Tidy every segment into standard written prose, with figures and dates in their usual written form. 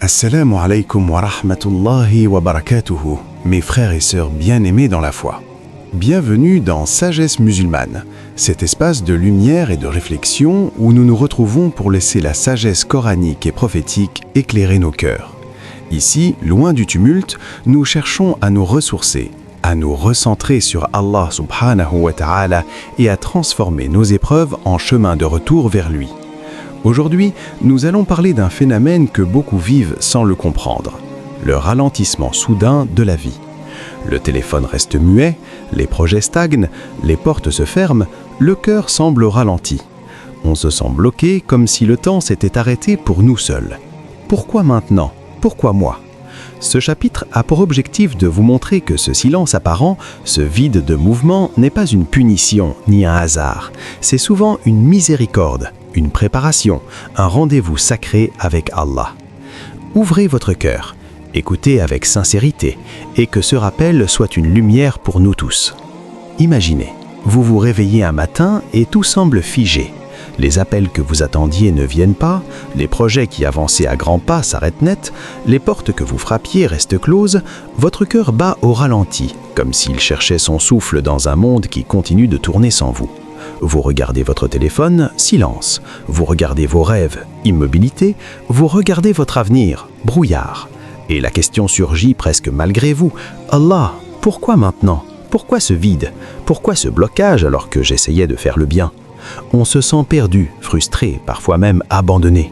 Assalamu alaikum wa rahmatullahi wa barakatuhu, mes frères et sœurs bien-aimés dans la foi. Bienvenue dans Sagesse musulmane, cet espace de lumière et de réflexion où nous nous retrouvons pour laisser la sagesse coranique et prophétique éclairer nos cœurs. Ici, loin du tumulte, nous cherchons à nous ressourcer, à nous recentrer sur Allah subhanahu wa ta'ala et à transformer nos épreuves en chemin de retour vers lui. Aujourd'hui, nous allons parler d'un phénomène que beaucoup vivent sans le comprendre, le ralentissement soudain de la vie. Le téléphone reste muet, les projets stagnent, les portes se ferment, le cœur semble ralenti. On se sent bloqué comme si le temps s'était arrêté pour nous seuls. Pourquoi maintenant ? Pourquoi moi ? Ce chapitre a pour objectif de vous montrer que ce silence apparent, ce vide de mouvement n'est pas une punition ni un hasard. C'est souvent une miséricorde, une préparation, un rendez-vous sacré avec Allah. Ouvrez votre cœur, écoutez avec sincérité et que ce rappel soit une lumière pour nous tous. Imaginez, vous vous réveillez un matin et tout semble figé. Les appels que vous attendiez ne viennent pas, les projets qui avançaient à grands pas s'arrêtent net, les portes que vous frappiez restent closes, votre cœur bat au ralenti, comme s'il cherchait son souffle dans un monde qui continue de tourner sans vous. Vous regardez votre téléphone, silence. Vous regardez vos rêves, immobilité. Vous regardez votre avenir, brouillard. Et la question surgit presque malgré vous. Allah, pourquoi maintenant ? Pourquoi ce vide ? Pourquoi ce blocage alors que j'essayais de faire le bien ? On se sent perdu, frustré, parfois même abandonné.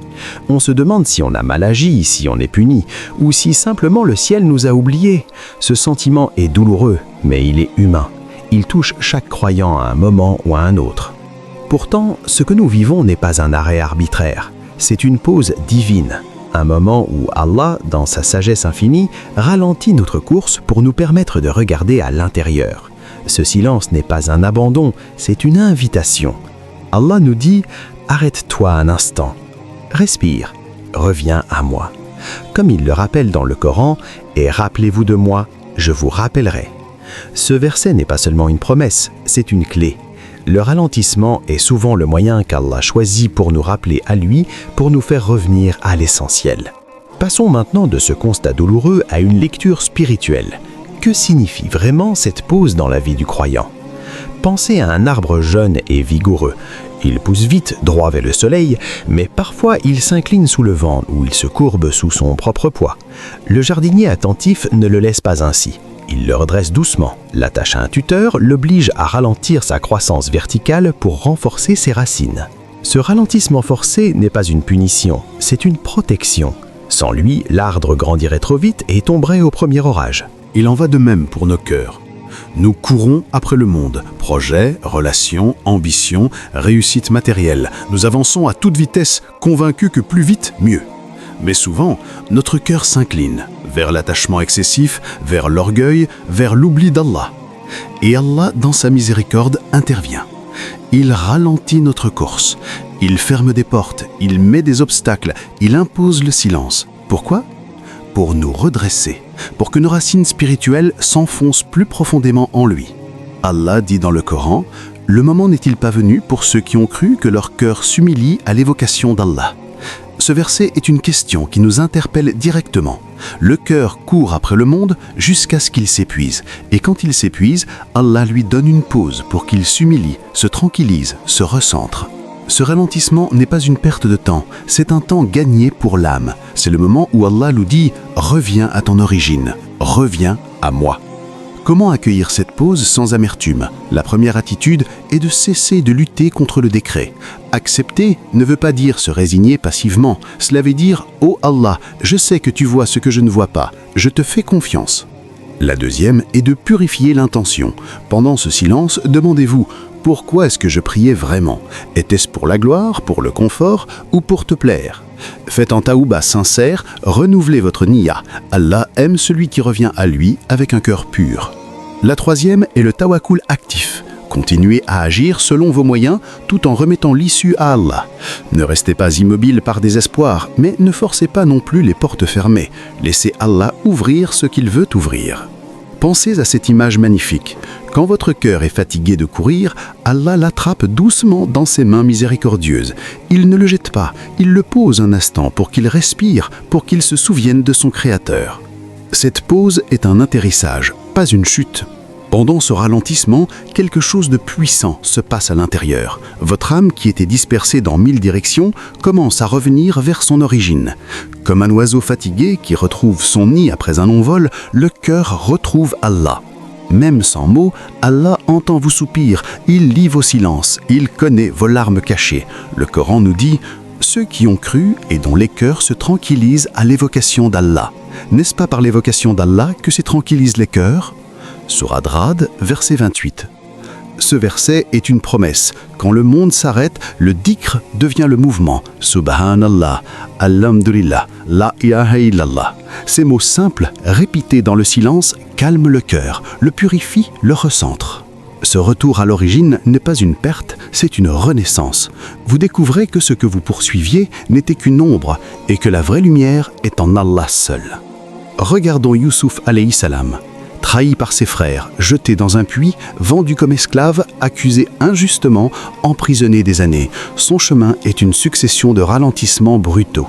On se demande si on a mal agi, si on est puni, ou si simplement le ciel nous a oubliés. Ce sentiment est douloureux, mais il est humain. Il touche chaque croyant à un moment ou à un autre. Pourtant, ce que nous vivons n'est pas un arrêt arbitraire. C'est une pause divine. Un moment où Allah, dans sa sagesse infinie, ralentit notre course pour nous permettre de regarder à l'intérieur. Ce silence n'est pas un abandon, c'est une invitation. Allah nous dit « Arrête-toi un instant, respire, reviens à moi ». Comme il le rappelle dans le Coran « Et rappelez-vous de moi, je vous rappellerai ». Ce verset n'est pas seulement une promesse, c'est une clé. Le ralentissement est souvent le moyen qu'Allah choisit pour nous rappeler à lui, pour nous faire revenir à l'essentiel. Passons maintenant de ce constat douloureux à une lecture spirituelle. Que signifie vraiment cette pause dans la vie du croyant ? Pensez à un arbre jeune et vigoureux. Il pousse vite, droit vers le soleil, mais parfois il s'incline sous le vent ou il se courbe sous son propre poids. Le jardinier attentif ne le laisse pas ainsi. Il le redresse doucement, l'attache à un tuteur, l'oblige à ralentir sa croissance verticale pour renforcer ses racines. Ce ralentissement forcé n'est pas une punition, c'est une protection. Sans lui, l'arbre grandirait trop vite et tomberait au premier orage. Il en va de même pour nos cœurs. Nous courons après le monde, projets, relations, ambitions, réussite matérielle. Nous avançons à toute vitesse, convaincus que plus vite, mieux. Mais souvent, notre cœur s'incline vers l'attachement excessif, vers l'orgueil, vers l'oubli d'Allah. Et Allah, dans sa miséricorde, intervient. Il ralentit notre course, il ferme des portes, il met des obstacles, il impose le silence. Pourquoi ? Pour nous redresser, pour que nos racines spirituelles s'enfoncent plus profondément en lui. Allah dit dans le Coran, « Le moment n'est-il pas venu pour ceux qui ont cru que leur cœur s'humilie à l'évocation d'Allah ?» Ce verset est une question qui nous interpelle directement. Le cœur court après le monde jusqu'à ce qu'il s'épuise. Et quand il s'épuise, Allah lui donne une pause pour qu'il s'humilie, se tranquillise, se recentre. Ce ralentissement n'est pas une perte de temps, c'est un temps gagné pour l'âme. C'est le moment où Allah nous dit « Reviens à ton origine, reviens à moi ». Comment accueillir cette pause sans amertume ? La première attitude est de cesser de lutter contre le décret. Accepter ne veut pas dire se résigner passivement. Cela veut dire « Oh Allah, je sais que tu vois ce que je ne vois pas, je te fais confiance ». La deuxième est de purifier l'intention. Pendant ce silence, demandez-vous « Pourquoi est-ce que je priais vraiment ? Était-ce pour la gloire, pour le confort ou pour te plaire ?» Faites un taouba sincère, renouvelez votre niya. Allah aime celui qui revient à lui avec un cœur pur. La troisième est le tawakkul actif. Continuez à agir selon vos moyens tout en remettant l'issue à Allah. Ne restez pas immobile par désespoir, mais ne forcez pas non plus les portes fermées. Laissez Allah ouvrir ce qu'il veut ouvrir. Pensez à cette image magnifique. Quand votre cœur est fatigué de courir, Allah l'attrape doucement dans ses mains miséricordieuses. Il ne le jette pas, il le pose un instant pour qu'il respire, pour qu'il se souvienne de son Créateur. Cette pause est un atterrissage, pas une chute. Pendant ce ralentissement, quelque chose de puissant se passe à l'intérieur. Votre âme, qui était dispersée dans 1000 directions, commence à revenir vers son origine. Comme un oiseau fatigué qui retrouve son nid après un long vol, le cœur retrouve Allah. Même sans mots, Allah entend vos soupirs, il lit vos silences, il connaît vos larmes cachées. Le Coran nous dit « Ceux qui ont cru et dont les cœurs se tranquillisent à l'évocation d'Allah. N'est-ce pas par l'évocation d'Allah que se tranquillisent les cœurs ?» Sourate Ra'd, verset 28. Ce verset est une promesse. Quand le monde s'arrête, le dhikr devient le mouvement. Subhanallah, Alhamdulillah, La ilaha illallah. Ces mots simples, répétés dans le silence, calment le cœur, le purifient, le recentrent. Ce retour à l'origine n'est pas une perte, c'est une renaissance. Vous découvrez que ce que vous poursuiviez n'était qu'une ombre et que la vraie lumière est en Allah seul. Regardons Youssouf alayhi salam. Trahi par ses frères, jeté dans un puits, vendu comme esclave, accusé injustement, emprisonné des années. Son chemin est une succession de ralentissements brutaux.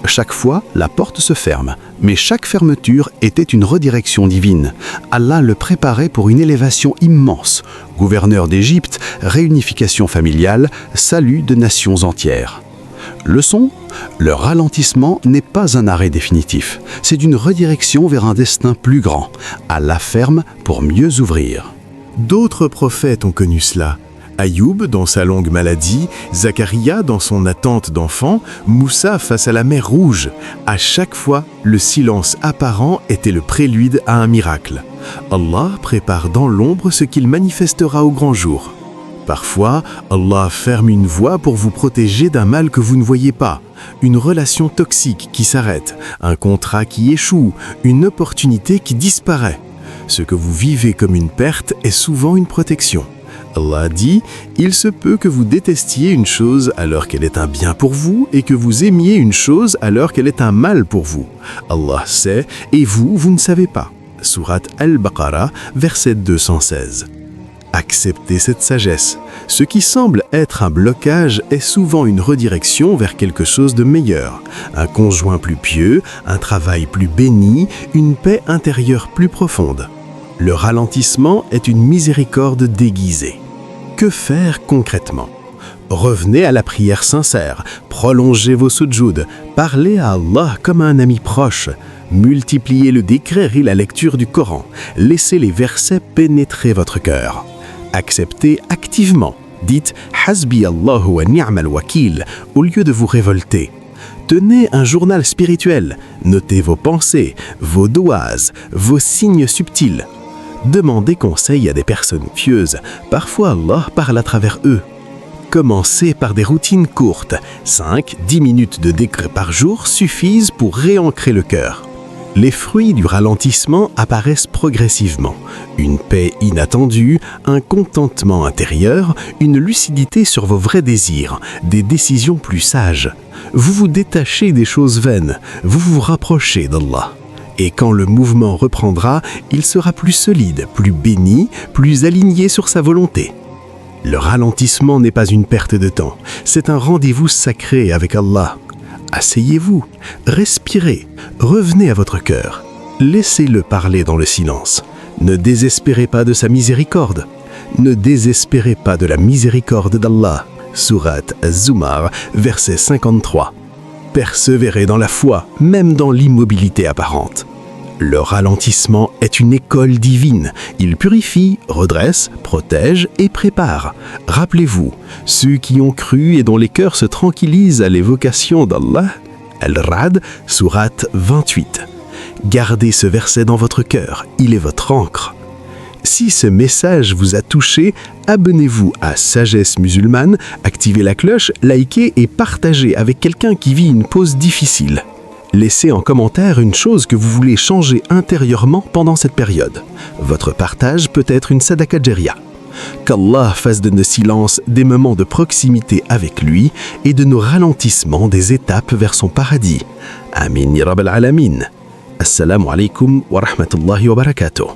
Chaque fois, la porte se ferme, mais chaque fermeture était une redirection divine. Allah le préparait pour une élévation immense. Gouverneur d'Égypte, réunification familiale, salut de nations entières. Leçon : le ralentissement n'est pas un arrêt définitif. C'est une redirection vers un destin plus grand. Allah ferme pour mieux ouvrir. D'autres prophètes ont connu cela. Ayoub dans sa longue maladie, Zacharia dans son attente d'enfant, Moussa face à la mer Rouge. À chaque fois, le silence apparent était le prélude à un miracle. Allah prépare dans l'ombre ce qu'il manifestera au grand jour. Parfois, Allah ferme une voie pour vous protéger d'un mal que vous ne voyez pas, une relation toxique qui s'arrête, un contrat qui échoue, une opportunité qui disparaît. Ce que vous vivez comme une perte est souvent une protection. Allah dit « Il se peut que vous détestiez une chose alors qu'elle est un bien pour vous et que vous aimiez une chose alors qu'elle est un mal pour vous. Allah sait et vous, vous ne savez pas. » Sourate Al-Baqarah, verset 216. Acceptez cette sagesse. Ce qui semble être un blocage est souvent une redirection vers quelque chose de meilleur. Un conjoint plus pieux, un travail plus béni, une paix intérieure plus profonde. Le ralentissement est une miséricorde déguisée. Que faire concrètement ? Revenez à la prière sincère, prolongez vos sujouds, parlez à Allah comme à un ami proche. Multipliez le dhikr et la lecture du Coran. Laissez les versets pénétrer votre cœur. Acceptez activement. Dites « Hasbi Allahu wa ni'mal wakil » au lieu de vous révolter. Tenez un journal spirituel. Notez vos pensées, vos doigts, vos signes subtils. Demandez conseil à des personnes pieuses. Parfois Allah parle à travers eux. Commencez par des routines courtes. 5-10 minutes de dhikr par jour suffisent pour réancrer le cœur. Les fruits du ralentissement apparaissent progressivement. Une paix inattendue, un contentement intérieur, une lucidité sur vos vrais désirs, des décisions plus sages. Vous vous détachez des choses vaines, vous vous rapprochez d'Allah. Et quand le mouvement reprendra, il sera plus solide, plus béni, plus aligné sur sa volonté. Le ralentissement n'est pas une perte de temps, c'est un rendez-vous sacré avec Allah. Asseyez-vous, respirez, revenez à votre cœur. Laissez-le parler dans le silence. Ne désespérez pas de sa miséricorde. Ne désespérez pas de la miséricorde d'Allah. Sourate Az-Zumar, verset 53. Persévérez dans la foi, même dans l'immobilité apparente. Le ralentissement est une école divine. Il purifie, redresse, protège et prépare. Rappelez-vous, ceux qui ont cru et dont les cœurs se tranquillisent à l'évocation d'Allah, Al-Ra'd, sourate 28. Gardez ce verset dans votre cœur, il est votre encre. Si ce message vous a touché, abonnez-vous à Sagesse Musulmane, activez la cloche, likez et partagez avec quelqu'un qui vit une pause difficile. Laissez en commentaire une chose que vous voulez changer intérieurement pendant cette période. Votre partage peut être une sadaqa jariya. Qu'Allah fasse de nos silences des moments de proximité avec lui et de nos ralentissements des étapes vers son paradis. Amin ya rabbal alamin. Assalamu alaikum wa rahmatullahi wa barakatuh.